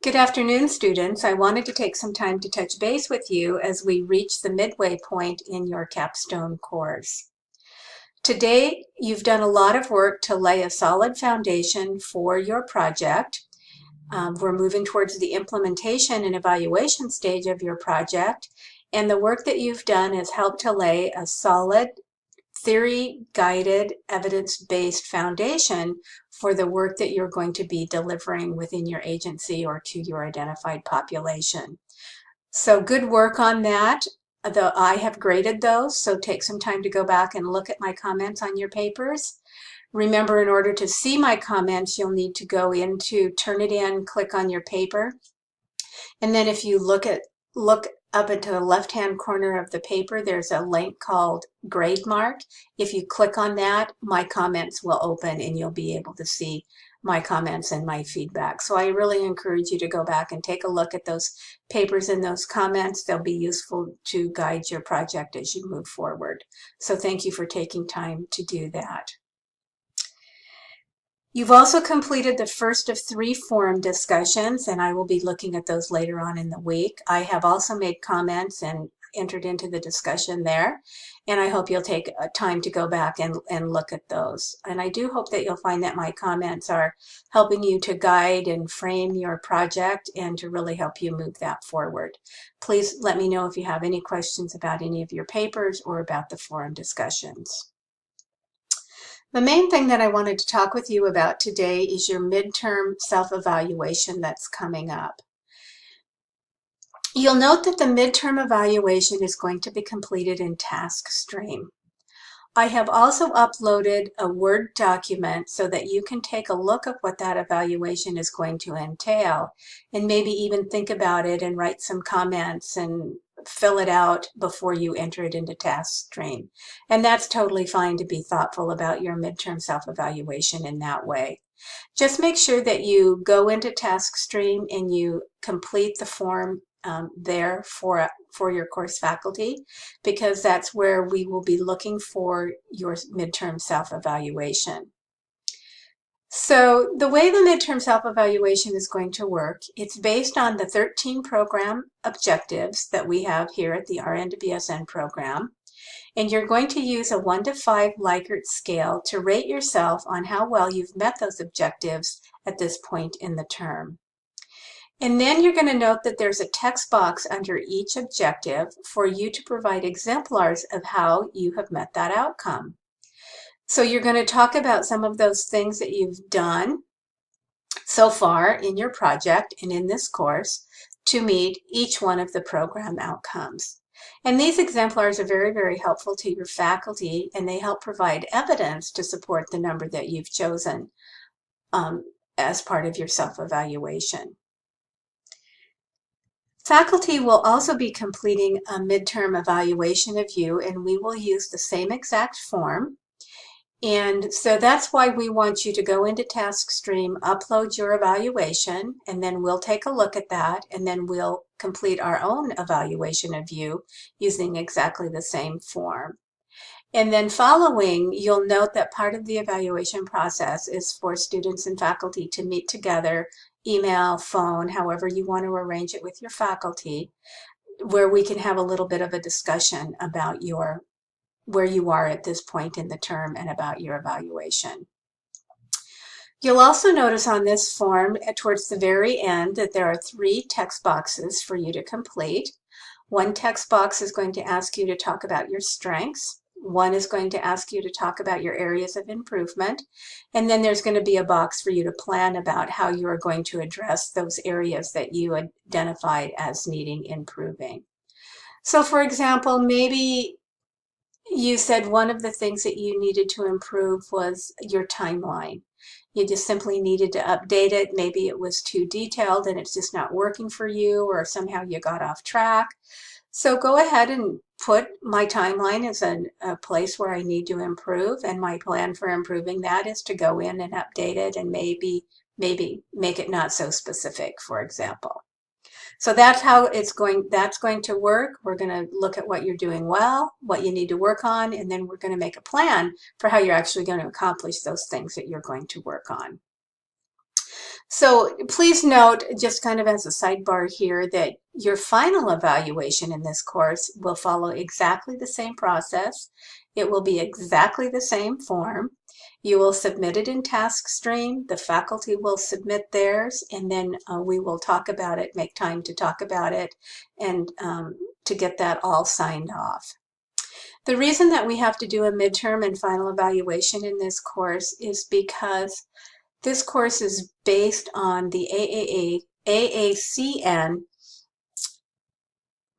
Good afternoon, students. I wanted to take some time to touch base with you as we reach the midway point in your capstone course. Today, you've done a lot of work to lay a solid foundation for your project. We're moving towards the implementation and evaluation stage of your project, and the work that you've done has helped to lay a solid theory-guided, evidence-based foundation for the work that you're going to be delivering within your agency or to your identified population. So good work on that. I have graded those, so take some time to go back and look at my comments on your papers. Remember, in order to see my comments, you'll need to go into Turnitin, click on your paper, and then if you look up into the left-hand corner of the paper, there's a link called Grade Mark. If you click on that, my comments will open and you'll be able to see my comments and my feedback. So I really encourage you to go back and take a look at those papers and those comments. They'll be useful to guide your project as you move forward. So thank you for taking time to do that. You've also completed the first of 3 forum discussions, and I will be looking at those later on in the week. I have also made comments and entered into the discussion there, and I hope you'll take time to go back and look at those. And I do hope that you'll find that my comments are helping you to guide and frame your project and to really help you move that forward. Please let me know if you have any questions about any of your papers or about the forum discussions. The main thing that I wanted to talk with you about today is your midterm self-evaluation that's coming up. You'll note that the midterm evaluation is going to be completed in TaskStream. I have also uploaded a Word document so that you can take a look at what that evaluation is going to entail and maybe even think about it and write some comments and fill it out before you enter it into TaskStream. And that's totally fine to be thoughtful about your midterm self-evaluation in that way. Just make sure that you go into TaskStream and you complete the form there for your course faculty, because that's where we will be looking for your midterm self-evaluation. So the way the midterm self-evaluation is going to work, it's based on the 13 program objectives that we have here at the RN to BSN program. And you're going to use a 1 to 5 Likert scale to rate yourself on how well you've met those objectives at this point in the term. And then you're going to note that there's a text box under each objective for you to provide exemplars of how you have met that outcome. So you're going to talk about some of those things that you've done so far in your project and in this course to meet each one of the program outcomes. And these exemplars are very, very helpful to your faculty, and they help provide evidence to support the number that you've chosen as part of your self-evaluation. Faculty will also be completing a midterm evaluation of you, and we will use the same exact form. And so that's why we want you to go into TaskStream, upload your evaluation, and then we'll take a look at that, and then we'll complete our own evaluation of you using exactly the same form. And then following, you'll note that part of the evaluation process is for students and faculty to meet together, email, phone, however you want to arrange it with your faculty, where we can have a little bit of a discussion about where you are at this point in the term and about your evaluation. You'll also notice on this form towards the very end that there are 3 text boxes for you to complete. One text box is going to ask you to talk about your strengths. One is going to ask you to talk about your areas of improvement. And then there's going to be a box for you to plan about how you are going to address those areas that you identified as needing improving. So for example, maybe you said one of the things that you needed to improve was your timeline. You just simply needed to update it. Maybe it was too detailed and it's just not working for you, or somehow you got off track. So go ahead and put my timeline as a place where I need to improve, and my plan for improving that is to go in and update it and maybe make it not so specific, for example. So that's how that's going to work. We're going to look at what you're doing well, what you need to work on, and then we're going to make a plan for how you're actually going to accomplish those things that you're going to work on. So please note, just kind of as a sidebar here, that your final evaluation in this course will follow exactly the same process. It will be exactly the same form. You will submit it in TaskStream. The faculty will submit theirs, and then we will talk about it, make time to talk about it, and to get that all signed off. The reason that we have to do a midterm and final evaluation in this course is because this course is based on the AACN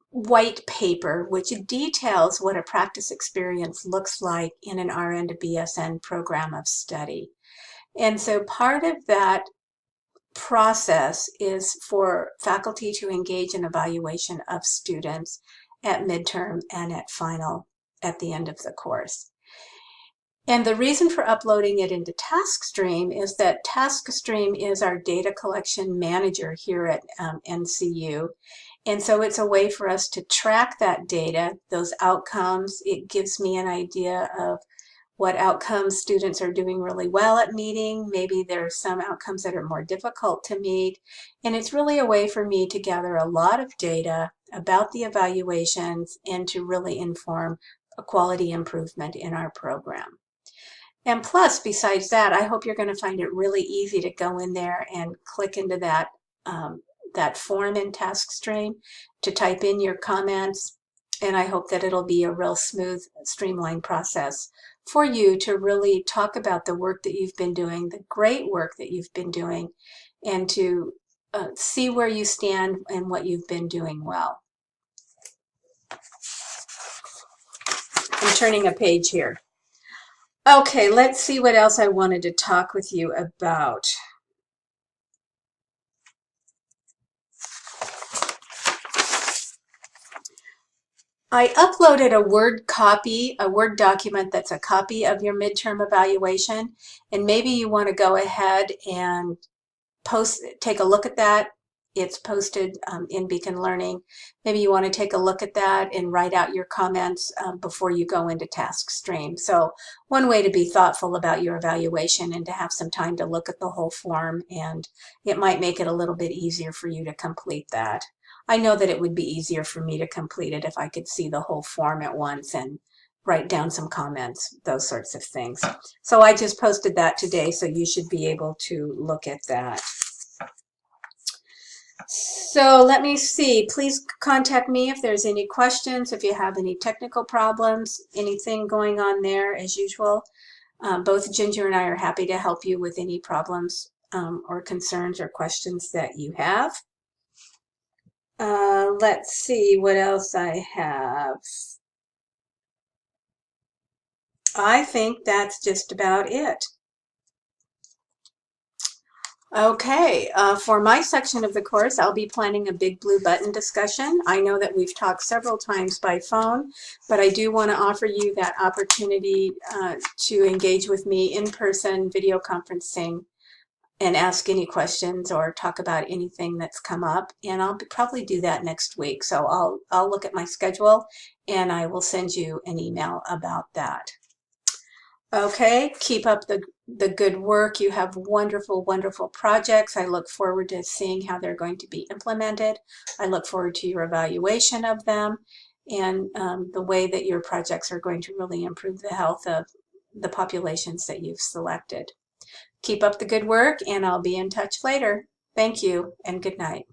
white paper, which details what a practice experience looks like in an RN to BSN program of study. And so part of that process is for faculty to engage in evaluation of students at midterm and at final at the end of the course. And the reason for uploading it into TaskStream is that TaskStream is our data collection manager here at NCU. And so it's a way for us to track that data, those outcomes. It gives me an idea of what outcomes students are doing really well at meeting. Maybe there are some outcomes that are more difficult to meet. And it's really a way for me to gather a lot of data about the evaluations and to really inform a quality improvement in our program. And plus, besides that, I hope you're going to find it really easy to go in there and click into that, that form in TaskStream to type in your comments. And I hope that it'll be a real smooth, streamlined process for you to really talk about the work that you've been doing, the great work that you've been doing, and to see where you stand and what you've been doing well. I'm turning a page here. Okay, let's see what else I wanted to talk with you about. I uploaded a Word copy, a Word document that's a copy of your midterm evaluation, and maybe you want to go ahead and take a look at that. It's posted in Beacon Learning. Maybe you want to take a look at that and write out your comments before you go into TaskStream. So one way to be thoughtful about your evaluation and to have some time to look at the whole form, and it might make it a little bit easier for you to complete that. I know that it would be easier for me to complete it if I could see the whole form at once and write down some comments, those sorts of things. So I just posted that today, so you should be able to look at that. So let me see. Please contact me if there's any questions, if you have any technical problems, anything going on there as usual. Both Ginger and I are happy to help you with any problems or concerns or questions that you have. Let's see what else I have. I think that's just about it. Okay, for my section of the course, I'll be planning a big blue button discussion. I know that we've talked several times by phone, but I do want to offer you that opportunity to engage with me in person, video conferencing, and ask any questions or talk about anything that's come up. And I'll probably do that next week. So I'll look at my schedule and I will send you an email about that. Okay, keep up the good work. You have wonderful, wonderful projects. I look forward to seeing how they're going to be implemented. I look forward to your evaluation of them and the way that your projects are going to really improve the health of the populations that you've selected. Keep up the good work, and I'll be in touch later. Thank you, and good night.